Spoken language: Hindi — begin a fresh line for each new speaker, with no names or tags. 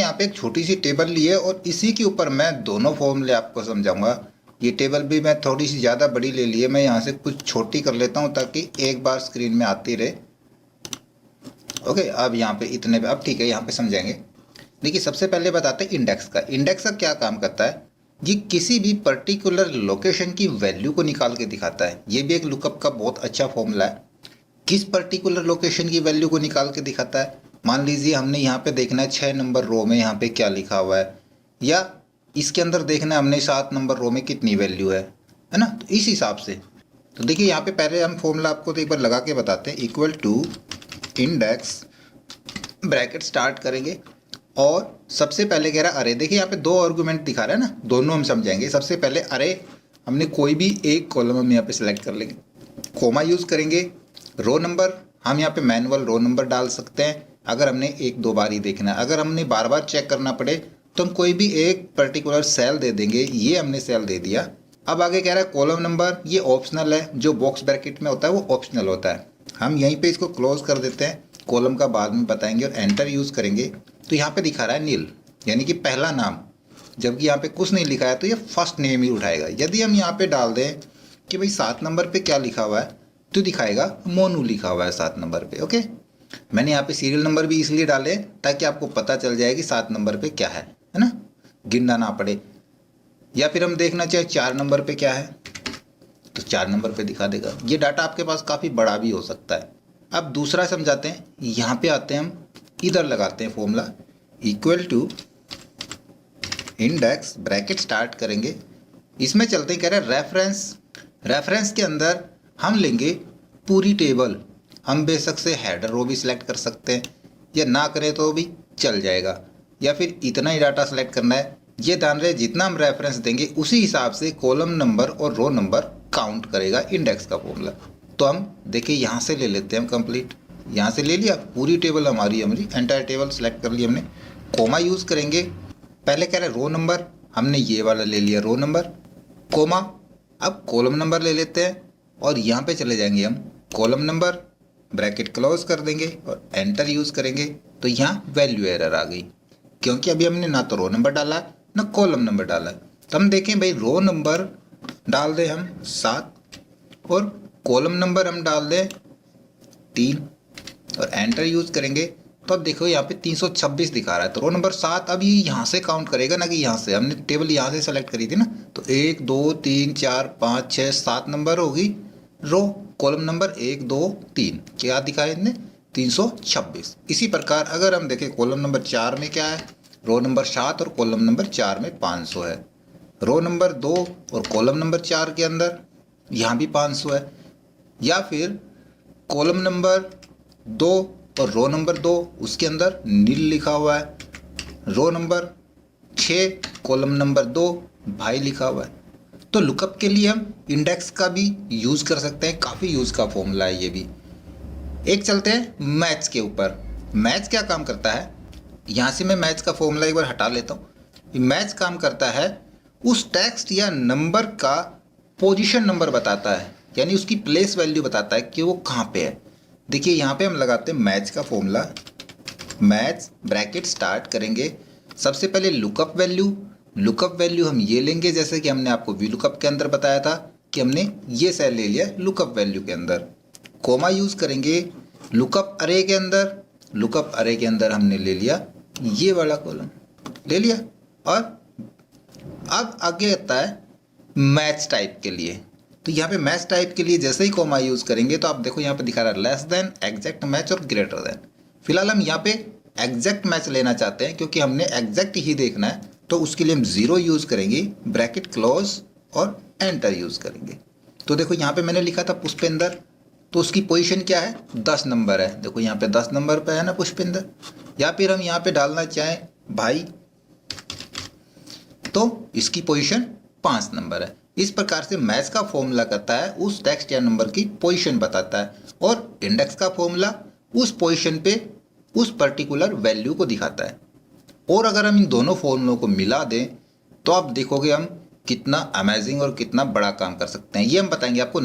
यहाँ पे एक छोटी सी टेबल ली है और इसी के ऊपर मैं दोनों फॉर्मूले आपको समझाऊंगा। ये टेबल भी मैं थोड़ी सी ज़्यादा बड़ी ले ली है, मैं यहाँ से कुछ छोटी कर लेता हूँ ताकि एक बार स्क्रीन में आती रहे। ओके, अब यहाँ पे इतने पे अब ठीक है, यहाँ पे समझाएंगे। देखिए सबसे पहले बताते हैं इंडेक्स का। इंडेक्स का क्या काम करता है, ये किसी भी पर्टिकुलर लोकेशन की वैल्यू को निकाल के दिखाता है। ये भी एक लुकअप का बहुत अच्छा फॉर्मूला है। किस पर्टिकुलर लोकेशन की वैल्यू को निकाल के दिखाता है, मान लीजिए हमने यहाँ पे देखना है 6 नंबर रो में यहाँ पे क्या लिखा हुआ है, या इसके अंदर देखना है हमने 7 नंबर रो में कितनी वैल्यू है ना। तो इस हिसाब से तो देखिए यहाँ पे पहले हम फॉर्मूला आपको तो एक बार लगा के बताते हैं। Equal to index bracket start करेंगे और सबसे पहले कह रहा है अरे। देखिए यहाँ पे 2 आर्गुमेंट दिखा रहा है ना, दोनों हम समझाएंगे। सबसे पहले अरे हमने कोई भी एक कॉलम हम यहाँ पे सिलेक्ट कर लेंगे, कोमा यूज़ करेंगे। रो नंबर हम यहाँ पे मैनुअल रो नंबर डाल सकते हैं अगर हमने 1-2 बार ही देखना है। अगर हमने बार बार चेक करना पड़े तो हम कोई भी एक पर्टिकुलर सेल दे देंगे। ये हमने सेल दे दिया। अब आगे कह रहा है कॉलम नंबर, ये ऑप्शनल है, जो बॉक्स ब्रैकेट में होता है वो ऑप्शनल होता है। हम यहीं पे इसको क्लोज कर देते हैं, कॉलम का बाद में बताएंगे, और एंटर यूज़ करेंगे। तो यहाँ पे दिखा रहा है नील, यानी कि पहला नाम, जबकि यहाँ पे कुछ नहीं लिखा है तो ये फर्स्ट नेम ही उठाएगा। यदि हम यहाँ पे डाल दें कि भाई 7 नंबर पे क्या लिखा हुआ है, तो दिखाएगा मोनू लिखा हुआ है 7 नंबर पे। ओके, मैंने यहाँ पे सीरियल नंबर भी इसलिए डाले ताकि आपको पता चल जाए कि 7 नंबर पे क्या है ना, गिनना ना पड़े। या फिर हम देखना चाहे 4 नंबर पे क्या है, तो 4 नंबर पे दिखा देगा। ये डाटा आपके पास काफ़ी बड़ा भी हो सकता है। अब दूसरा समझाते हैं। यहाँ पे आते हैं हम, इधर लगाते हैं formula equal to index bracket start करेंगे। इसमें चलते हैं, कह रहे हैं रेफरेंस। रेफरेंस के अंदर हम लेंगे पूरी टेबल। हम बेशक से हेडर रो भी सिलेक्ट कर सकते हैं, या ना करें तो भी चल जाएगा, या फिर इतना ही डाटा सेलेक्ट करना है। ये ध्यान रहे जितना हम रेफरेंस देंगे उसी हिसाब से कॉलम नंबर और रो नंबर काउंट करेगा इंडेक्स का फॉर्मूला। तो हम देखिए यहाँ से ले लेते हैं, हम कंप्लीट यहाँ से ले लिया, पूरी टेबल हमारी एंटायर टेबल सेलेक्ट कर ली हमने। कोमा यूज़ करेंगे। पहले कह रहे रो नंबर, हमने ये वाला ले लिया रो नंबर, कोमा। अब कॉलम नंबर ले लेते हैं और यहाँ पे चले जाएंगे हम कॉलम नंबर, ब्रैकेट क्लोज कर देंगे और एंटर यूज़ करेंगे। तो यहाँ वैल्यू एरर आ गई, क्योंकि अभी हमने ना तो रो नंबर डाला ना कॉलम नंबर डाला। तो हम देखें भाई, रो नंबर डाल दें हम 7 और कॉलम नंबर हम डाल दें 3 और एंटर यूज़ करेंगे। तो अब देखो यहाँ पे 326 दिखा रहा है। तो रो नंबर 7 अब ये यहाँ से काउंट करेगा ना कि यहाँ से, हमने टेबल यहाँ से सेलेक्ट करी थी ना। तो 1 2 3 4 5 6 7 नंबर होगी रो, कॉलम नंबर 1 2 3 क्या दिखाया इतने 326। इसी प्रकार अगर हम देखें कॉलम नंबर 4 में क्या है, रो नंबर 7 और कॉलम नंबर 4 में 500 है। रो नंबर 2 और कॉलम नंबर 4 के अंदर यहाँ भी 500 है। या फिर कॉलम नंबर 2 और रो नंबर 2 उसके अंदर नील लिखा हुआ है। रो नंबर 6 कॉलम नंबर 2 भाई लिखा हुआ है। तो लुकअप के लिए हम इंडेक्स का भी यूज़ कर सकते हैं, काफ़ी यूज़ का फॉर्मूला है ये भी। एक चलते हैं मैच के ऊपर। मैच क्या काम करता है, यहाँ से मैं मैच का फॉर्मूला एक बार हटा लेता हूँ। मैच काम करता है उस टेक्स्ट या नंबर का पोजीशन नंबर बताता है, यानी उसकी प्लेस वैल्यू बताता है कि वो कहाँ पे है। देखिए यहाँ पे हम लगाते हैं मैच का फॉर्मूला, मैच ब्रैकेट स्टार्ट करेंगे। सबसे पहले लुकअप वैल्यू, लुकअप वैल्यू हम ये लेंगे, जैसे कि हमने आपको वी लुकअप के अंदर बताया था कि हमने ये सेल ले लिया लुकअप वैल्यू के अंदर। कोमा यूज़ करेंगे लुकअप अरे के अंदर, लुकअप अरे के अंदर हमने ले लिया ये वाला कॉलम ले लिया। और अब आगे आता है मैच टाइप के लिए। तो यहाँ पे मैच टाइप के लिए जैसे ही कोमा यूज़ करेंगे तो आप देखो यहाँ पे दिखा रहा है लेस देन, एग्जैक्ट मैच और ग्रेटर देन। फिलहाल हम यहाँ पे एग्जैक्ट मैच लेना चाहते हैं क्योंकि हमने एग्जैक्ट ही देखना है। तो उसके लिए हम 0 यूज़ करेंगे, ब्रैकेट क्लोज और एंटर यूज़ करेंगे। तो देखो यहाँ पे मैंने लिखा था पुष्पेंद्र, तो उसकी पोजीशन क्या है 10 नंबर है। देखो यहाँ पे 10 नंबर पे है ना पुष्पेंद्र। या फिर हम यहाँ पे डालना चाहें भाई, तो इसकी पोजीशन 5 नंबर है। इस प्रकार से मैच का फॉर्मूला करता है उस टेक्स्ट या नंबर की पोजीशन बताता है, और इंडेक्स का फॉर्मूला उस पोजीशन पे उस पर्टिकुलर वैल्यू को दिखाता है। और अगर हम इन दोनों फॉर्मूलों को मिला दें तो आप देखोगे हम कितना अमेजिंग और कितना बड़ा काम कर सकते हैं। ये हम बताएंगे आपको